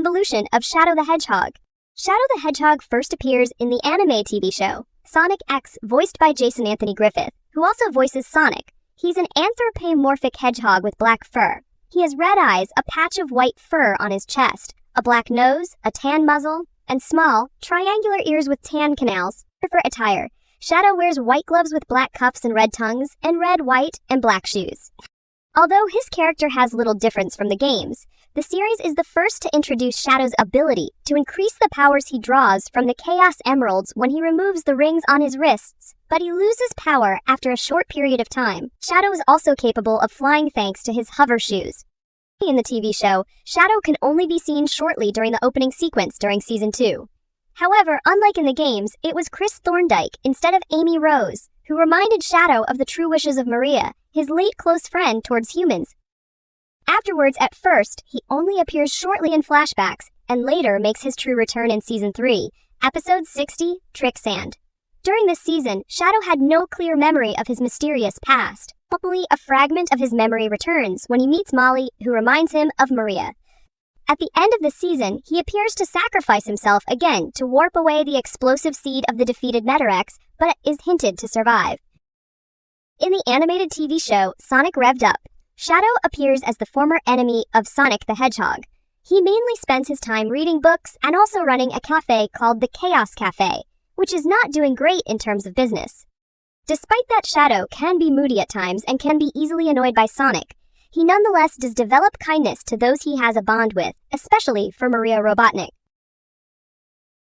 evolution of Shadow the Hedgehog. Shadow the Hedgehog first appears in the anime TV show, Sonic X, voiced by Jason Anthony Griffith, who also voices Sonic. He's an anthropomorphic hedgehog with black fur. He has red eyes, a patch of white fur on his chest, a black nose, a tan muzzle, and small, triangular ears with tan canals. For attire, Shadow wears white gloves with black cuffs and red tongues, and red, white, and black shoes. Although his character has little difference from the games, the series is the first to introduce Shadow's ability to increase the powers he draws from the Chaos Emeralds when he removes the rings on his wrists, but he loses power after a short period of time. Shadow is also capable of flying thanks to his hover shoes. In the TV show, Shadow can only be seen shortly during the opening sequence during Season 2. However, unlike in the games, it was Chris Thorndike instead of Amy Rose, who reminded Shadow of the true wishes of Maria, his late close friend towards humans. Afterwards, at first, he only appears shortly in flashbacks, and later makes his true return in Season 3, Episode 60, Trick Sand. During this season, Shadow had no clear memory of his mysterious past. Hopefully, a fragment of his memory returns when he meets Molly, who reminds him of Maria. At the end of the season, he appears to sacrifice himself again to warp away the explosive seed of the defeated Metarex, but is hinted to survive. In the animated TV show, Sonic Revved Up, Shadow appears as the former enemy of Sonic the Hedgehog. He mainly spends his time reading books and also running a cafe called the Chaos Cafe, which is not doing great in terms of business. Despite that Shadow can be moody at times and can be easily annoyed by Sonic, he nonetheless does develop kindness to those he has a bond with, especially for Maria Robotnik.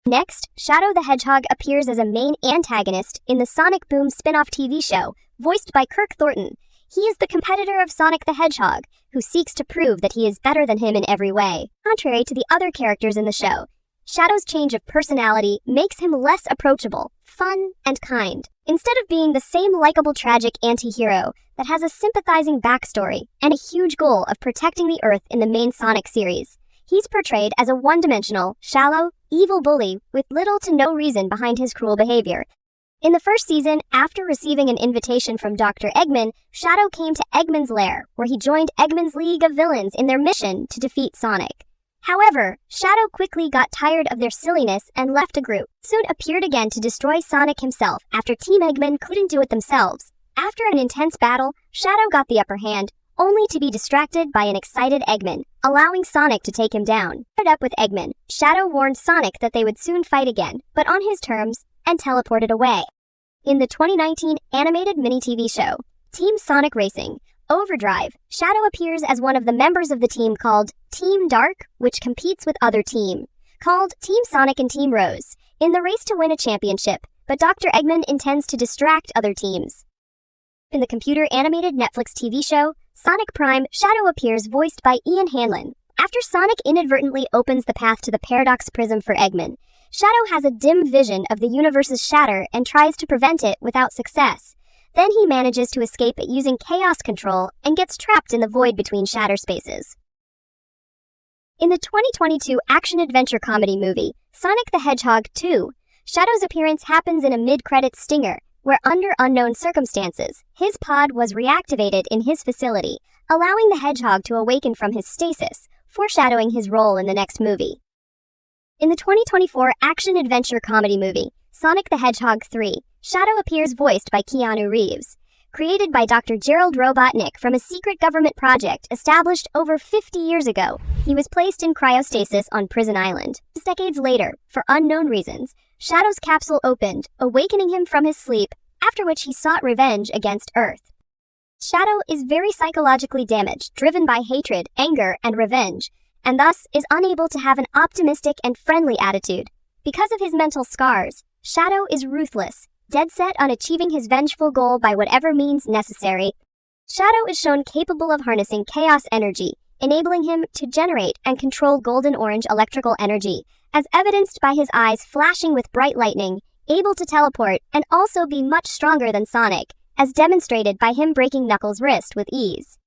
Next, Shadow the Hedgehog appears as a main antagonist in the Sonic Boom spin-off TV show, voiced by Kirk Thornton. He is the competitor of Sonic the Hedgehog, who seeks to prove that he is better than him in every way. Contrary to the other characters in the show, Shadow's change of personality makes him less approachable, fun, and kind. Instead of being the same likable tragic anti-hero that has a sympathizing backstory and a huge goal of protecting the Earth in the main Sonic series, he's portrayed as a one-dimensional, shallow, evil bully with little to no reason behind his cruel behavior. In the first season, after receiving an invitation from Dr. Eggman, Shadow came to Eggman's lair, where he joined Eggman's League of Villains in their mission to defeat Sonic. However, Shadow quickly got tired of their silliness and left the group. Soon appeared again to destroy Sonic himself after Team Eggman couldn't do it themselves. After an intense battle, Shadow got the upper hand, only to be distracted by an excited Eggman, allowing Sonic to take him down. Paired up with Eggman, Shadow warned Sonic that they would soon fight again, but on his terms, and teleported away. In the 2019 animated mini-TV show, Team Sonic Racing, Overdrive, Shadow appears as one of the members of the team called Team Dark, which competes with other team, called Team Sonic and Team Rose, in the race to win a championship, but Dr. Eggman intends to distract other teams. In the computer-animated Netflix TV show, Sonic Prime, Shadow appears voiced by Ian Hanlon. After Sonic inadvertently opens the path to the Paradox Prism for Eggman, Shadow has a dim vision of the universe's shatter and tries to prevent it without success. Then he manages to escape it using chaos control and gets trapped in the void between shatter spaces. In the 2022 action-adventure comedy movie, Sonic the Hedgehog 2, Shadow's appearance happens in a mid-credits stinger, where under unknown circumstances, his pod was reactivated in his facility, allowing the Hedgehog to awaken from his stasis, foreshadowing his role in the next movie. In the 2024 action-adventure comedy movie, Sonic the Hedgehog 3, Shadow appears voiced by Keanu Reeves. Created by Dr. Gerald Robotnik from a secret government project established over 50 years ago, he was placed in cryostasis on Prison Island. Decades later, for unknown reasons, Shadow's capsule opened, awakening him from his sleep, after which he sought revenge against Earth. Shadow is very psychologically damaged, driven by hatred, anger, and revenge, and thus is unable to have an optimistic and friendly attitude. Because of his mental scars, Shadow is ruthless, dead set on achieving his vengeful goal by whatever means necessary. Shadow is shown capable of harnessing chaos energy, enabling him to generate and control golden-orange electrical energy, as evidenced by his eyes flashing with bright lightning, able to teleport, and also be much stronger than Sonic, as demonstrated by him breaking Knuckles' wrist with ease.